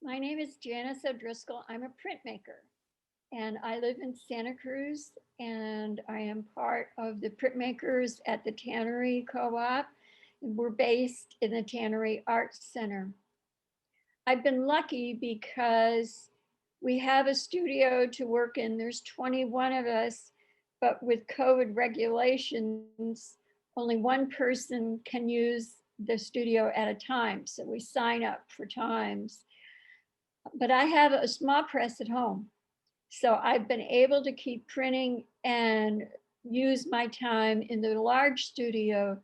My name is Janis O'Driscoll. I'm a printmaker and I live in Santa Cruz and I am part of the Printmakers at the Tannery Co-op. We're based in the Tannery Arts Center. I've been lucky because we have a studio to work in. There's 21 of us, but with COVID regulations, only one person can use the studio at a time. So we sign up for times. But I have a small press at home. So I've been able to keep printing and use my time in the large studio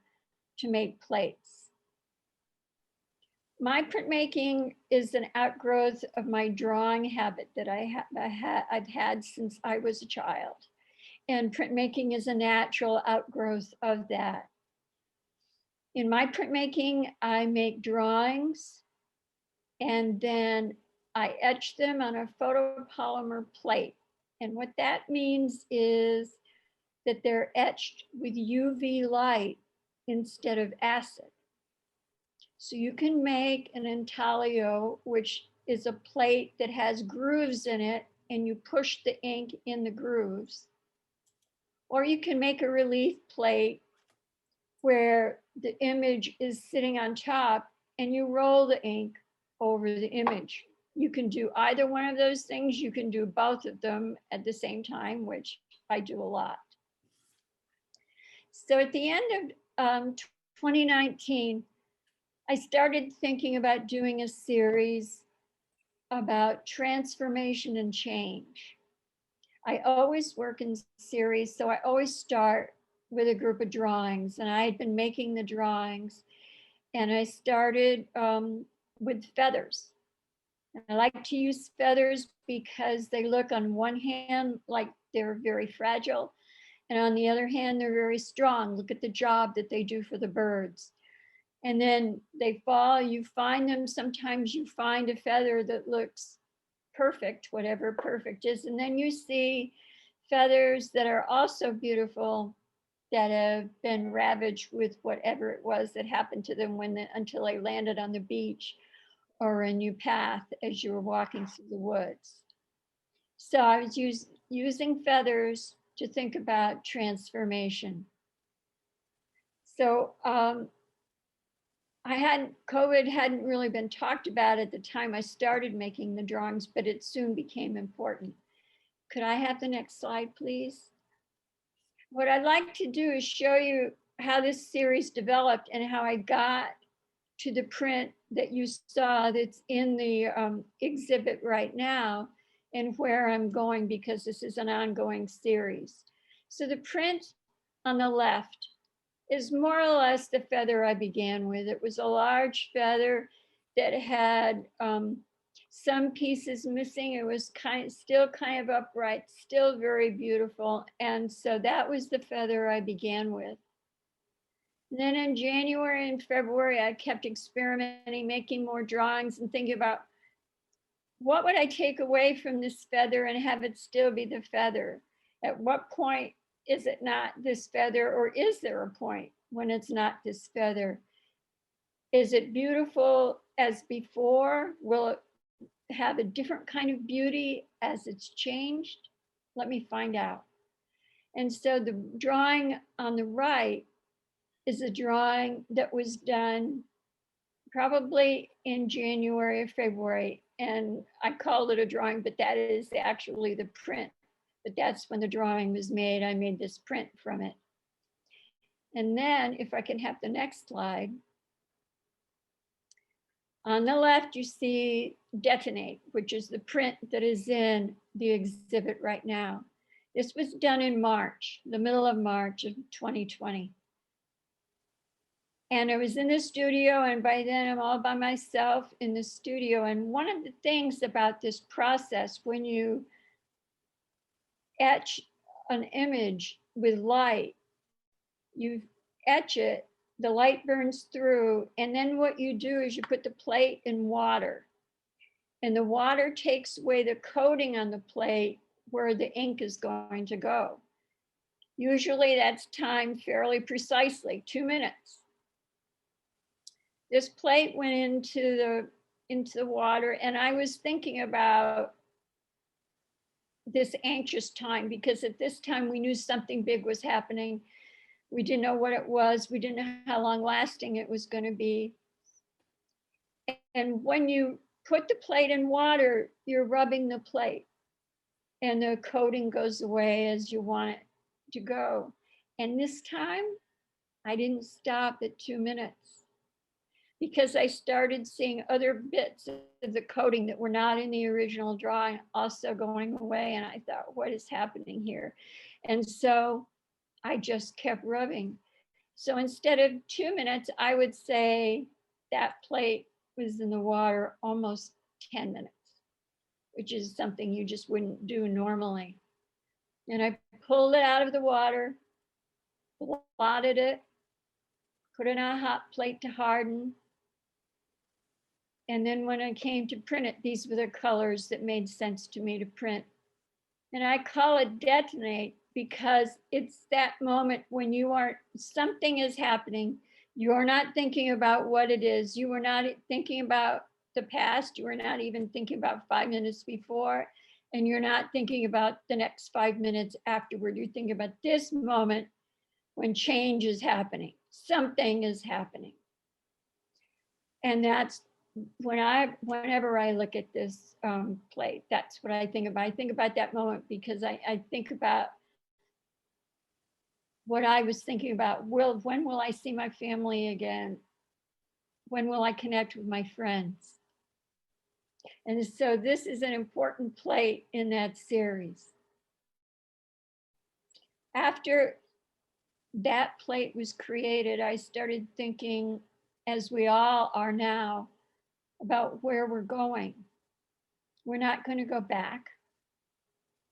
to make plates. My printmaking is an outgrowth of my drawing habit that I've had since I was a child. And printmaking is a natural outgrowth of that. In my printmaking, I make drawings and then I etch them on a photopolymer plate. And what that means is that they're etched with UV light instead of acid. So you can make an intaglio, which is a plate that has grooves in it, and you push the ink in the grooves. Or you can make a relief plate where the image is sitting on top and you roll the ink over the image. You can do either one of those things. You can do both of them at the same time, which I do a lot. So at the end of 2019, I started thinking about doing a series about transformation and change. I always work in series, so I always start with a group of drawings, and I had been making the drawings, and I started with feathers. And I like to use feathers because they look on one hand like they're very fragile, and on the other hand, they're very strong. Look at the job that they do for the birds. And then they fall, you find them, sometimes you find a feather that looks perfect, whatever perfect is, and then you see feathers that are also beautiful that have been ravaged with whatever it was that happened to them until they landed on the beach or a new path as you were walking through the woods. So I was using feathers to think about transformation. So COVID hadn't really been talked about at the time I started making the drawings, but it soon became important. Could I have the next slide, please? What I'd like to do is show you how this series developed and how I got to the print that you saw that's in the exhibit right now and where I'm going, because this is an ongoing series. So the print on the left is more or less the feather I began with. It was a large feather that had some pieces missing. It was still kind of upright, still very beautiful. And so that was the feather I began with. And then in January and February, I kept experimenting, making more drawings and thinking about what would I take away from this feather and have it still be the feather? At what point is it not this feather, or is there a point when it's not this feather? Is it beautiful as before? Will it have a different kind of beauty as it's changed? Let me find out. And so the drawing on the right is a drawing that was done probably in January or February. And I called it a drawing, but that is actually the print. But that's when the drawing was made. I made this print from it. And then if I can have the next slide. On the left, you see Detonate, which is the print that is in the exhibit right now. This was done in March, the middle of March of 2020. And I was in the studio, and by then I'm all by myself in the studio. And one of the things about this process, when you etch an image with light, you etch it, the light burns through, and then what you do is you put the plate in water, and the water takes away the coating on the plate where the ink is going to go. Usually that's timed fairly precisely, 2 minutes. This plate went into the into the water, and I was thinking about this anxious time, because at this time we knew something big was happening. We didn't know what it was. We didn't know how long lasting it was going to be. And when you put the plate in water, you're rubbing the plate and the coating goes away as you want it to go. And this time I didn't stop at 2 minutes, because I started seeing other bits of the coating that were not in the original drawing also going away. And I thought, what is happening here? And so I just kept rubbing. So instead of 2 minutes, I would say that plate was in the water almost 10 minutes, which is something you just wouldn't do normally. And I pulled it out of the water, blotted it, put it on a hot plate to harden. And then when I came to print it, these were the colors that made sense to me to print. And I call it Detonate because it's that moment when something is happening. You're not thinking about what it is. You are not thinking about the past. You are not even thinking about 5 minutes before. And you're not thinking about the next 5 minutes afterward. You're thinking about this moment when change is happening. Something is happening. And that's whenever I look at this plate, that's what I think about. I think about that moment because I think about what I was thinking about. When will I see my family again? When will I connect with my friends? And so this is an important plate in that series. After that plate was created, I started thinking, as we all are now, about where we're going. We're not going to go back.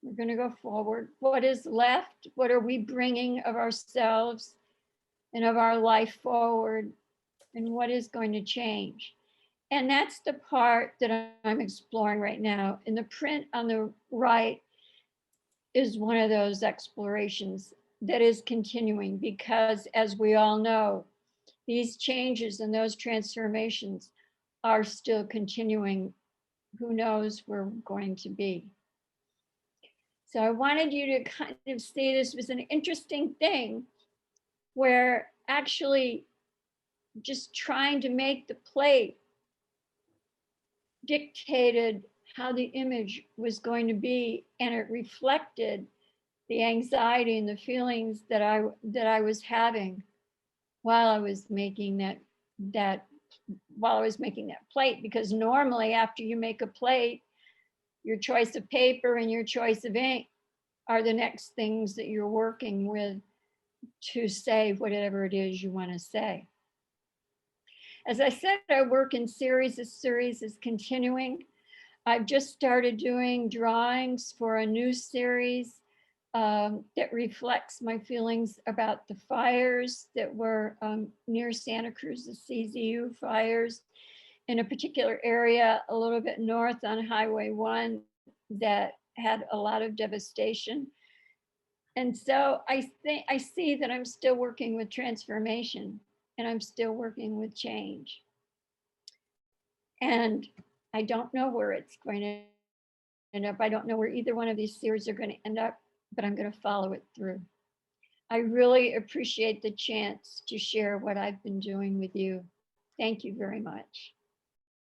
We're going to go forward. What is left? What are we bringing of ourselves and of our life forward? And what is going to change? And that's the part that I'm exploring right now. And the print on the right is one of those explorations that is continuing, because as we all know, these changes and those transformations are still continuing. Who knows where we're going to be? So I wanted you to kind of see this was an interesting thing, where actually just trying to make the plate dictated how the image was going to be, and it reflected the anxiety and the feelings that I was having while I was making that plate. Because normally after you make a plate, your choice of paper and your choice of ink are the next things that you're working with to say whatever it is you want to say. As I said, I work in series. This series is continuing. I've just started doing drawings for a new series that reflects my feelings about the fires that were near Santa Cruz, the CZU fires, in a particular area a little bit north on Highway 1 that had a lot of devastation. And so I see that I'm still working with transformation, and I'm still working with change. And I don't know where it's going to end up. I don't know where either one of these series are going to end up, but I'm going to follow it through. I really appreciate the chance to share what I've been doing with you. Thank you very much.